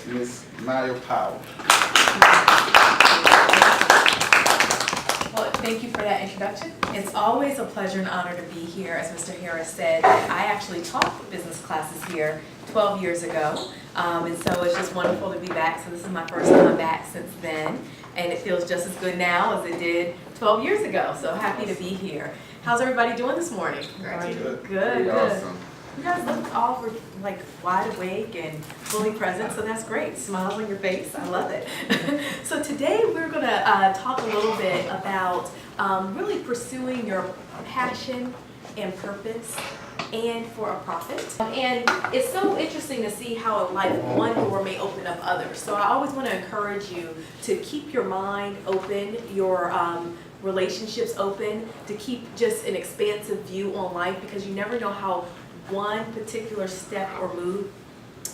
Ms. Naya Powell. Well, thank you for that introduction. It's always a pleasure and honor to be here. As Mr. Harris said, I actually taught business classes here 12 years ago, and so it's just wonderful to be back. So this is my first time back since then, and it feels just as good now as it did 12 years ago. So happy to be here. How's everybody doing this morning? Good. Good. Awesome. You guys look all like wide awake and fully present, so that's great. Smiles on your face, I love it. So today we're going to talk a little bit about really pursuing your passion and purpose and for a profit. And it's so interesting to see how in life one door may open up others. So I always want to encourage you to keep your mind open, your relationships open, to keep just an expansive view on life, because you never know how one particular step or move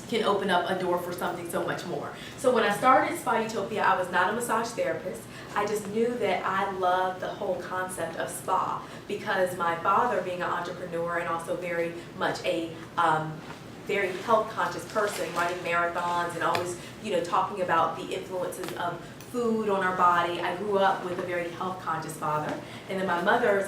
can open up a door for something so much more. So when I started Spa Utopia, I was not a massage therapist. I just knew that I loved the whole concept of spa, because my father, being an entrepreneur and also very much a very health conscious person, running marathons and always, talking about the influences of food on our body. I grew up with a very health conscious father, and then my mother is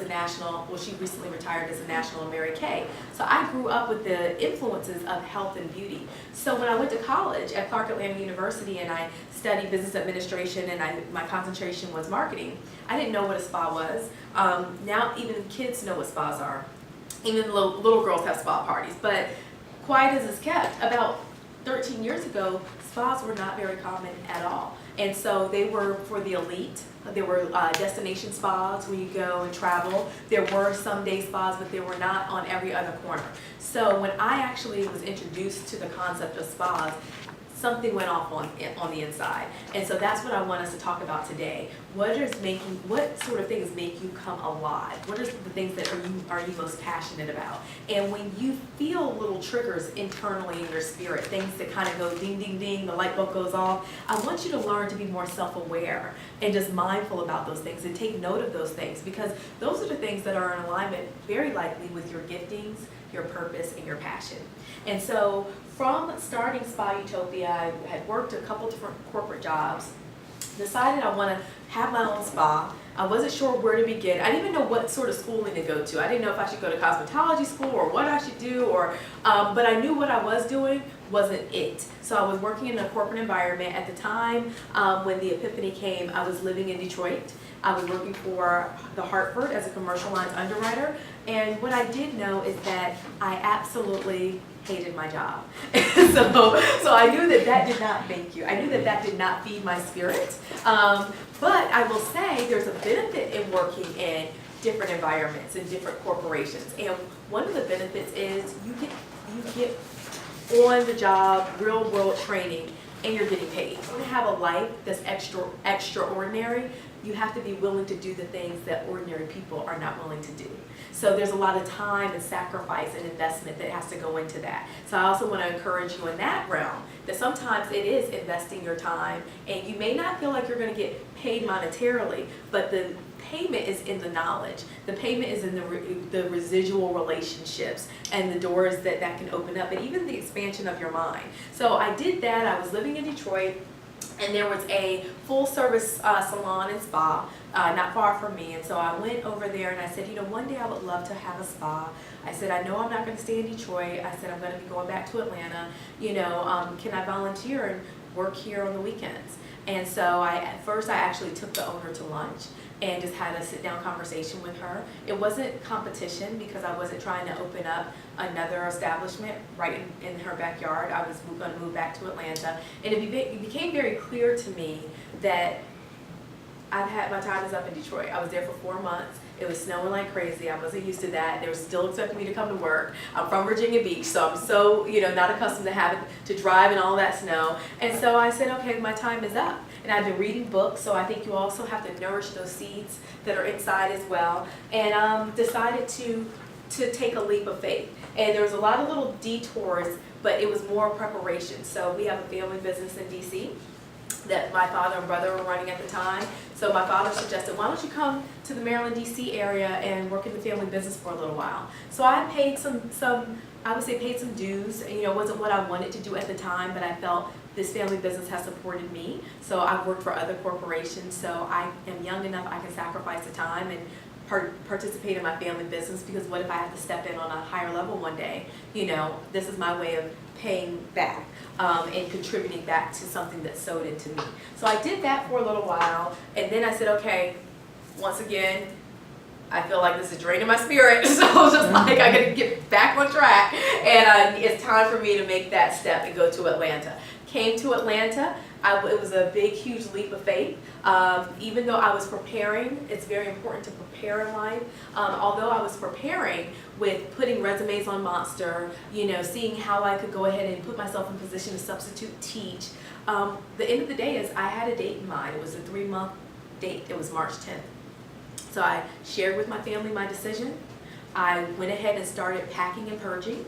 she recently retired as a national Mary Kay. So I grew up with the influences of health and beauty. So when I went to college at Atlanta University and I studied business administration and my concentration was marketing, I didn't know what a spa was. Now even kids know what spas are. Even little girls have spa parties, but quiet as it's kept, about 13 years ago, spas were not very common at all. And so they were for the elite. There were destination spas where you go and travel. There were some day spas, but they were not on every other corner. So when I actually was introduced to the concept of spas, something went off on the inside. And so that's what I want us to talk about today. What sort of things make you come alive? What are the things that are you most passionate about? And when you feel little triggers internally in your spirit, things that kind of go ding, ding, ding, the light bulb goes off, I want you to learn to be more self-aware and just mindful about those things and take note of those things, because those are the things that are in alignment very likely with your giftings, your purpose, and your passion. And so from starting Spa Utopia, I had worked a couple different corporate jobs, decided I want to have my own spa. I wasn't sure where to begin. I didn't even know what sort of schooling to go to. I didn't know if I should go to cosmetology school or what I should do, but I knew what I was doing wasn't it. So I was working in a corporate environment. At the time when the epiphany came, I was living in Detroit. I was working for the Hartford as a commercial lines underwriter. And what I did know is that I absolutely hated my job. So I knew that did not make you. I knew that did not feed my spirit. But I will say there's a benefit in working in different environments and different corporations. And one of the benefits is you get on the job, real world training, and you're getting paid. If you want to have a life that's extraordinary, you have to be willing to do the things that ordinary people are not willing to do. So there's a lot of time and sacrifice and investment that has to go into that. So I also want to encourage you in that realm that sometimes it is investing your time, and you may not feel like you're going to get paid monetarily, but the payment is in the knowledge. The payment is in the residual relationships and the doors that can open up, and even the expansion of your mind. So I did that. I was living in Detroit, and there was a full-service salon and spa not far from me. And so I went over there and I said, one day I would love to have a spa. I said, I know I'm not going to stay in Detroit. I said, I'm going to be going back to Atlanta. Can I volunteer and work here on the weekends? And so at first I actually took the owner to lunch and just had a sit-down conversation with her. It wasn't competition, because I wasn't trying to open up another establishment right in her backyard. I was going to move back to Atlanta, and it became very clear to me that my time is up in Detroit. I was there for 4 months. It was snowing like crazy. I wasn't used to that. They were still expecting me to come to work. I'm from Virginia Beach, so I'm so not accustomed to having to drive in all that snow. And so I said, okay, my time is up. And I've been reading books, so I think you also have to nourish those seeds that are inside as well. And decided to take a leap of faith. And there was a lot of little detours, but it was more preparation. So we have a family business in DC. that my father and brother were running at the time. So my father suggested, why don't you come to the Maryland, D.C. area and work in the family business for a little while. So I paid I would say paid some dues. You know, it wasn't what I wanted to do at the time, but I felt this family business has supported me. So I've worked for other corporations, so I am young enough I can sacrifice the time and participate in my family business, because what if I have to step in on a higher level one day? You know, this is my way of paying back and contributing back to something that's sewed into me. So I did that for a little while, and then I said, okay, once again, I feel like this is draining my spirit, so I was just like, I gotta get back on track, and it's time for me to make that step and go to Atlanta. Came to Atlanta. It was a big, huge leap of faith. Even though I was preparing, it's very important to prepare in life. Although I was preparing with putting resumes on Monster, you know, seeing how I could go ahead and put myself in position to substitute teach. The end of the day is I had a date in mind. It was a 3-month date. It was March 10th. So I shared with my family my decision. I went ahead and started packing and purging.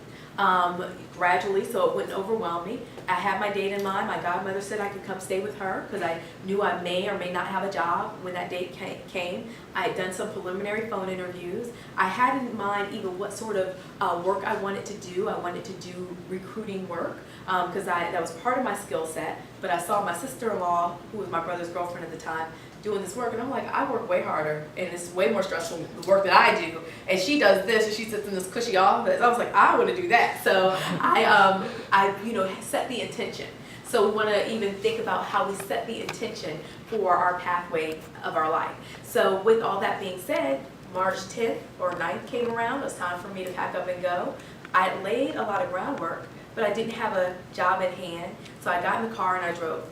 Gradually, so it wouldn't overwhelm me. I had my date in mind. My godmother said I could come stay with her because I knew I may or may not have a job when that date came. I had done some preliminary phone interviews. I had in mind even what sort of work I wanted to do. I wanted to do recruiting work because that was part of my skill set. But I saw my sister-in-law, who was my brother's girlfriend at the time, doing this work, and I'm like, I work way harder, and it's way more stressful the work that I do, and she does this, and she sits in this cushy office. I was like, I want to do that. So I you know, set the intention. So we want to even think about how we set the intention for our pathway of our life. So with all that being said, March 10th or 9th came around. It was time for me to pack up and go. I laid a lot of groundwork, but I didn't have a job at hand, so I got in the car and I drove.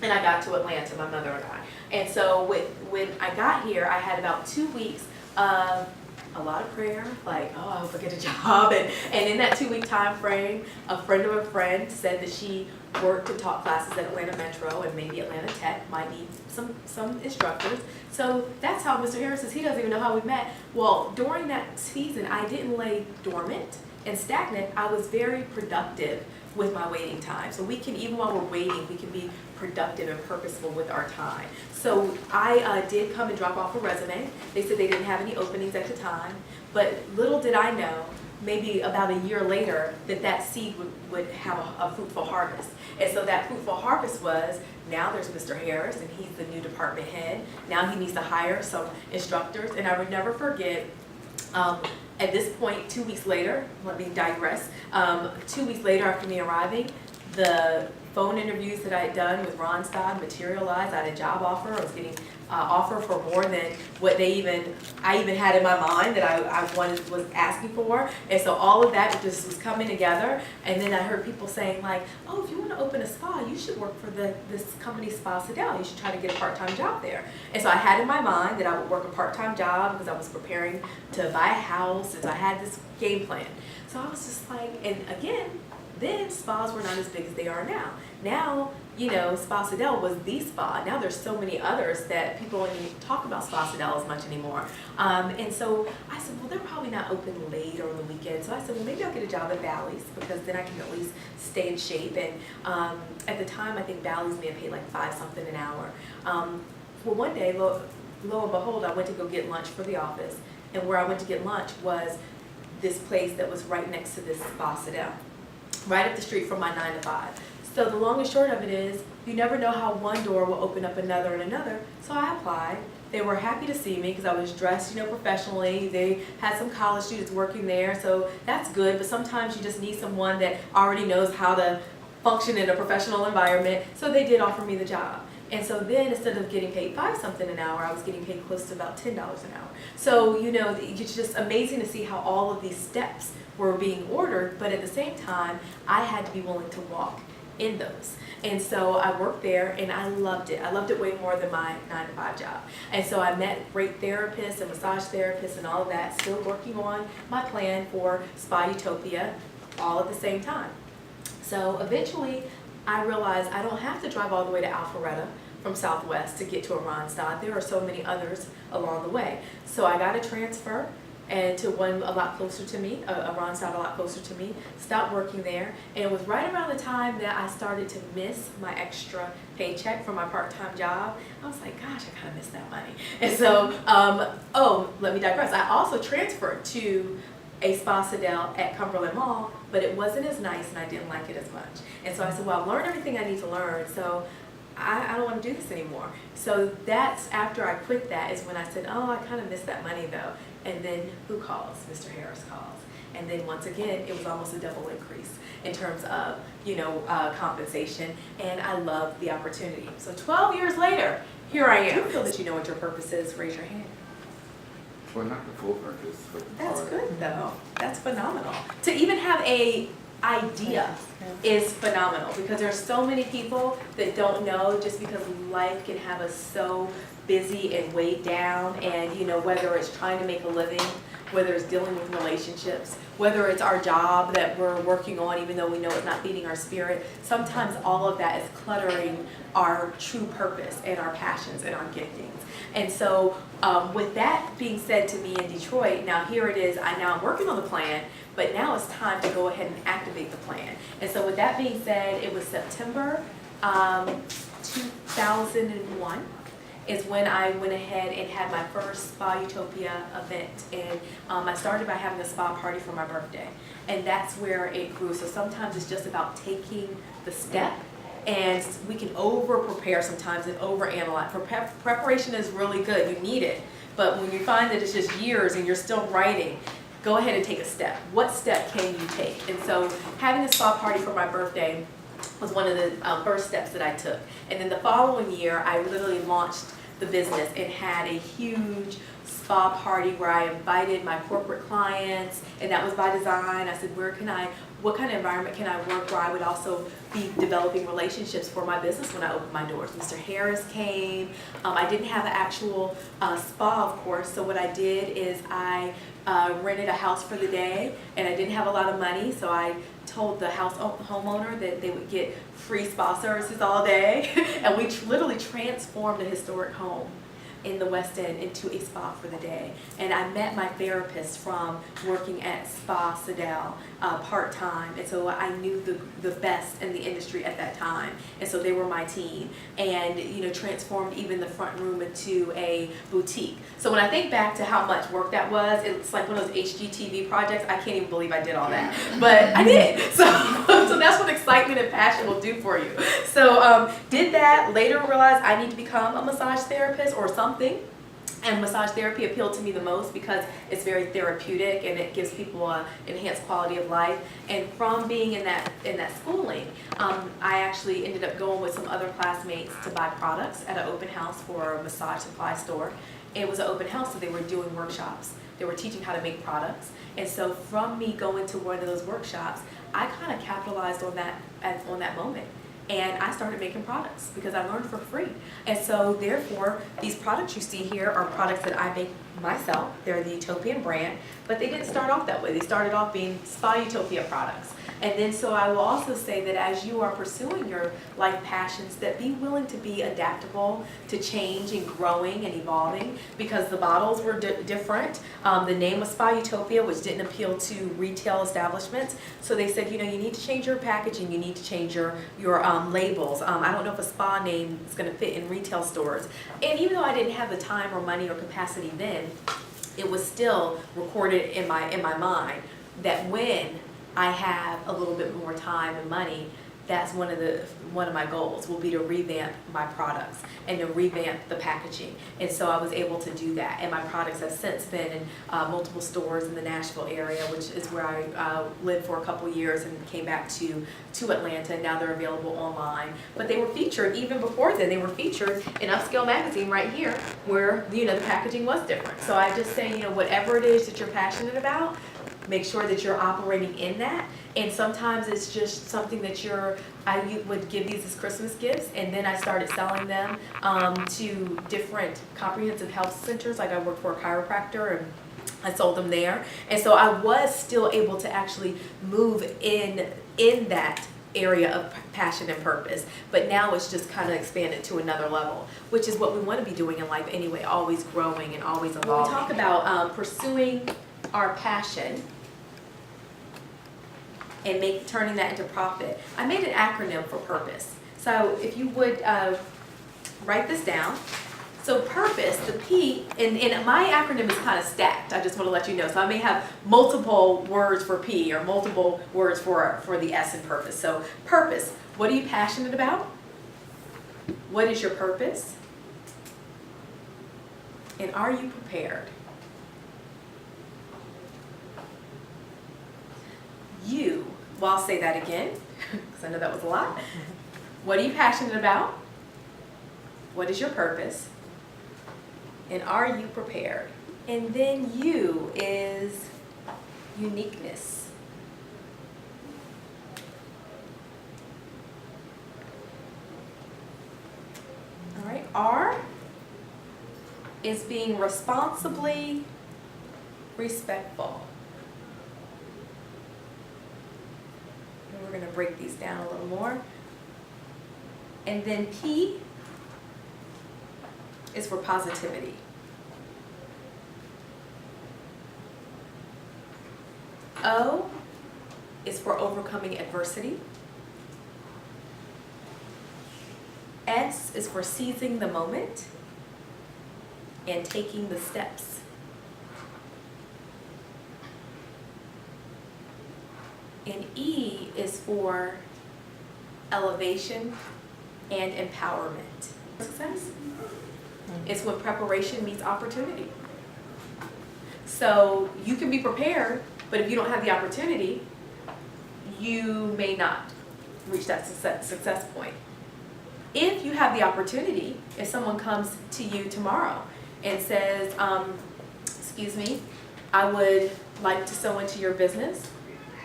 And I got to Atlanta, my mother and I. And so when I got here, I had about 2 weeks of a lot of prayer, like, oh, I hope I get a job. And in that 2-week time frame, a friend of a friend said that she worked and taught classes at Atlanta Metro, and maybe Atlanta Tech might need some instructors. So that's how Mr. Harris says he doesn't even know how we met. Well, during that season, I didn't lay dormant and stagnant. I was very productive with my waiting time. So we can, even while we're waiting, we can be productive and purposeful with our time. So I did come and drop off a resume. They said they didn't have any openings at the time, but little did I know, maybe about a year later, that seed would have a fruitful harvest. And so that fruitful harvest was, now there's Mr. Harris, and he's the new department head. Now he needs to hire some instructors, and I would never forget, at this point, 2 weeks later, let me digress, 2 weeks later after me arriving, the phone interviews that I had done with Ronstadt materialized. I had a job offer. I was getting offer for more than what I even had in my mind that I was asking for. And so all of that just was coming together. And then I heard people saying like, oh, if you want to open a spa, you should work for this company, Spa-Sidel. You should try to get a part-time job there. And so I had in my mind that I would work a part-time job because I was preparing to buy a house, and so I had this game plan. So I was just like, and again, then spas were not as big as they are now. Now, you know, Spa-Sidel was the spa. Now there's so many others that people don't even talk about Spa-Sidel as much anymore. And so I said, well, they're probably not open late or on the weekend. So I said, well, maybe I'll get a job at Bally's because then I can at least stay in shape. And at the time, I think Bally's may have paid like $5-something an hour. Well, one day, lo and behold, I went to go get lunch for the office. And where I went to get lunch was this place that was right next to this Spa-Sidel, right up the street from my 9 to 5. So the long and short of it is, you never know how one door will open up another and another. So I applied. They were happy to see me because I was dressed, you know, professionally. They had some college students working there, so that's good. But sometimes you just need someone that already knows how to function in a professional environment. So they did offer me the job. And so then instead of getting paid $5-something an hour, I was getting paid close to about $10 an hour. So, you know, it's just amazing to see how all of these steps were being ordered, but at the same time, I had to be willing to walk in those. And so I worked there and I loved it. I loved it way more than my 9 to 5 job. And so I met great therapists and massage therapists and all of that, still working on my plan for Spa Utopia all at the same time. So eventually I realized I don't have to drive all the way to Alpharetta from Southwest to get to a Ronstadt. There are so many others along the way. So I got a transfer and to one a lot closer to me, a Randstad a lot closer to me, stopped working there, and it was right around the time that I started to miss my extra paycheck from my part-time job. I was like, gosh, I kind of miss that money. And so, let me digress. I also transferred to a Spa Sydell at Cumberland Mall, but it wasn't as nice and I didn't like it as much. And so I said, well, I've learned everything I need to learn, so I don't want to do this anymore. So that's after I quit that is when I said, oh, I kind of miss that money though. And then who calls? Mr. Harris calls. And then once again, it was almost a double increase in terms of, compensation, and I love the opportunity. So 12 years later, here I am. Do you feel that you know what your purpose is? Raise your hand. Well, not the full purpose, but That's part. good though. That's phenomenal. To even have a idea is phenomenal, because there's so many people that don't know, just because life can have us so busy and weighed down, and whether it's trying to make a living, whether it's dealing with relationships, whether it's our job that we're working on even though we know it's not feeding our spirit, sometimes all of that is cluttering our true purpose and our passions and our giftings. And so with that being said to me in Detroit, now here it is, I'm working on the plan, but now it's time to go ahead and activate the plan. And so with that being said, it was September 2001 is when I went ahead and had my first Spa Utopia event. And I started by having a spa party for my birthday. And that's where it grew. So sometimes it's just about taking the step. And we can over-prepare sometimes and over-analyze. Preparation is really good, you need it. But when you find that it's just years and you're still writing, go ahead and take a step. What step can you take? And so having a spa party for my birthday was one of the first steps that I took. And then the following year, I literally launched the business and had a huge spa party where I invited my corporate clients, and that was by design. I said, what kind of environment can I work where I would also be developing relationships for my business when I opened my doors. Mr. Harris came. I didn't have an actual spa, of course, so what I did is I rented a house for the day, and I didn't have a lot of money, so I told the homeowner that they would get free spa services all day, and we literally transformed a historic home in the West End into a spa for the day. And I met my therapist from working at Spa Sydell part-time, and so I knew the best in the industry at that time, and so they were my team, and transformed even the front room into a boutique. So when I think back to how much work that was, it's like one of those HGTV projects. I can't even believe I did all that, but I did. So that's what excitement and passion will do for you. So did that, later realized I need to become a massage therapist or something. And massage therapy appealed to me the most because it's very therapeutic and it gives people an enhanced quality of life. And from being in that schooling, I actually ended up going with some other classmates to buy products at an open house for a massage supply store. It was an open house, so they were doing workshops. They were teaching how to make products. And so from me going to one of those workshops, I kind of capitalized on that moment. And I started making products because I learned for free. And so therefore, these products you see here are products that I make myself. They're the Utopian brand, but they didn't start off that way. They started off being Spa Utopia products. And then so I will also say that as you are pursuing your life passions, that be willing to be adaptable to change and growing and evolving, because the bottles were different. The name was Spa Utopia, which didn't appeal to retail establishments. So they said, you need to change your packaging, you need to change your labels. I don't know if a spa name is going to fit in retail stores. And even though I didn't have the time or money or capacity then, it was still recorded in my mind that when I have a little bit more time and money, that's one of my goals will be to revamp my products and to revamp the packaging. And so I was able to do that, and my products have since been in multiple stores in the Nashville area, which is where I lived for a couple years and came back to Atlanta, and now they're available online. But they were featured even before then. They were featured in Upscale magazine right here, where the packaging was different. So I just say, whatever it is that you're passionate about, make sure that you're operating in that. And sometimes it's just something that I would give these as Christmas gifts, and then I started selling them to different comprehensive health centers. Like I worked for a chiropractor, and I sold them there. And so I was still able to actually move in that area of passion and purpose, but now it's just kind of expanded to another level, which is what we want to be doing in life anyway, always growing and always evolving. When we talk about pursuing our passion and turning that into profit. I made an acronym for purpose. So if you would write this down. So purpose, the P, and my acronym is kind of stacked. I just want to let you know. So I may have multiple words for P or multiple words for the S in purpose. So purpose, what are you passionate about? What is your purpose? And are you prepared? Well, I'll say that again, because I know that was a lot. What are you passionate about? What is your purpose? And are you prepared? And then U is uniqueness. All right, R is being responsibly respectful. And we're going to break these down a little more. And then P is for positivity. O is for overcoming adversity. S is for seizing the moment and taking the steps. And E is for elevation and empowerment. Success? It's when preparation meets opportunity. So you can be prepared, but if you don't have the opportunity, you may not reach that success point. If you have the opportunity, if someone comes to you tomorrow and says, excuse me, I would like to sew into your business,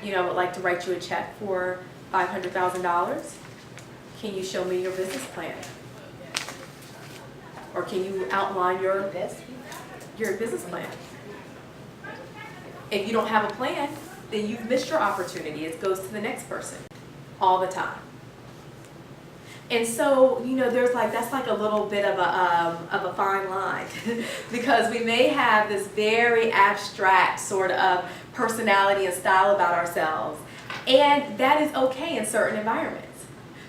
I would like to write you a check for $500,000. Can you show me your business plan? Or can you outline your business plan? If you don't have a plan, then you've missed your opportunity. It goes to the next person all the time. And so, there's that's like a little bit of a fine line because we may have this very abstract sort of personality and style about ourselves, and that is okay in certain environments.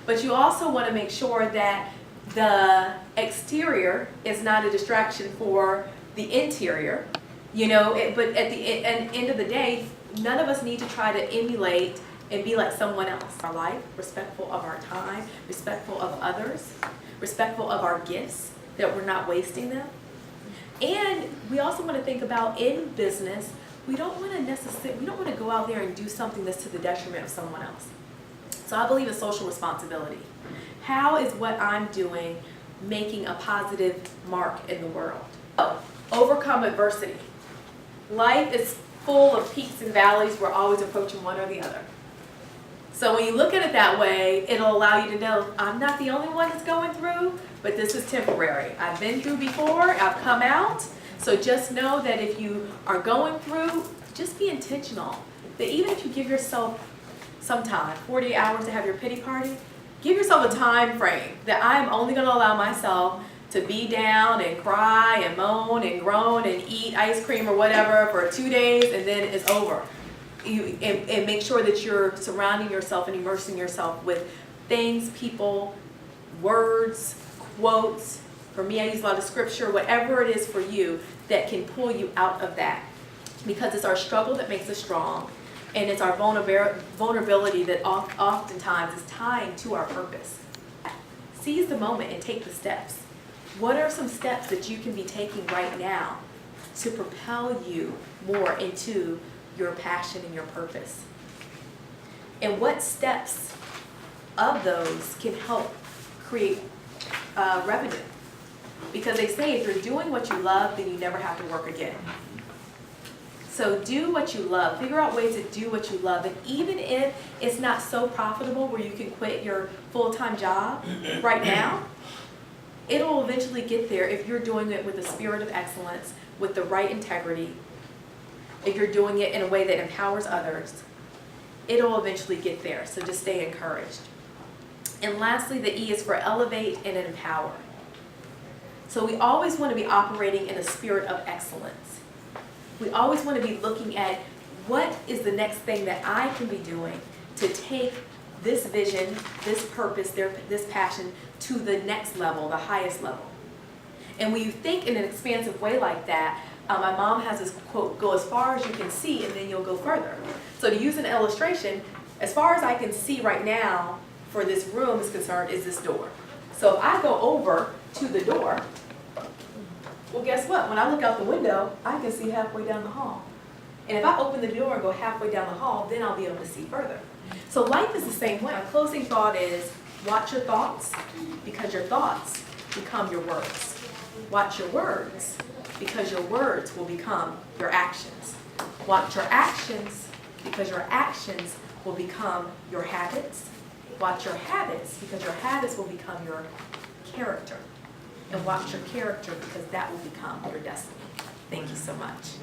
But you also want to make sure that the exterior is not a distraction for the interior, but at the end of the day, none of us need to try to emulate and be like someone else. Our life, respectful of our time, respectful of others, respectful of our gifts, that we're not wasting them. And we also want to think about in business, we don't want to go out there and do something that's to the detriment of someone else. So I believe in social responsibility. How is what I'm doing making a positive mark in the world? Overcome adversity. Life is full of peaks and valleys. We're always approaching one or the other. So when you look at it that way, it'll allow you to know I'm not the only one that's going through, but this is temporary. I've been through before, I've come out. So just know that if you are going through, just be intentional. That even if you give yourself some time, 48 hours to have your pity party, give yourself a time frame that I'm only going to allow myself to be down and cry and moan and groan and eat ice cream or whatever for 2 days, and then it's over. And make sure that you're surrounding yourself and immersing yourself with things, people, words, quotes. For me, I use a lot of scripture, whatever it is for you that can pull you out of that. Because it's our struggle that makes us strong, and it's our vulnerability that oftentimes is tied to our purpose. Seize the moment and take the steps. What are some steps that you can be taking right now to propel you more into your passion and your purpose? And what steps of those can help create revenue? Because they say if you're doing what you love, then you never have to work again. So do what you love. Figure out ways to do what you love. And even if it's not so profitable where you can quit your full-time job right now, it'll eventually get there if you're doing it with a spirit of excellence, with the right integrity. If you're doing it in a way that empowers others, it'll eventually get there. So just stay encouraged. And lastly, the E is for elevate and empower. So we always want to be operating in a spirit of excellence. We always want to be looking at what is the next thing that I can be doing to take this vision, this purpose, this passion to the next level, the highest level. And when you think in an expansive way like that, my mom has this quote, go as far as you can see and then you'll go further. So to use an illustration, as far as I can see right now for this room is concerned is this door. So if I go over to the door, well guess what? When I look out the window, I can see halfway down the hall. And if I open the door and go halfway down the hall, then I'll be able to see further. So life is the same way. My closing thought is, watch your thoughts, because your thoughts become your words. Watch your words, because your words will become your actions. Watch your actions, because your actions will become your habits. Watch your habits, because your habits will become your character. And watch your character, because that will become your destiny. Thank you so much.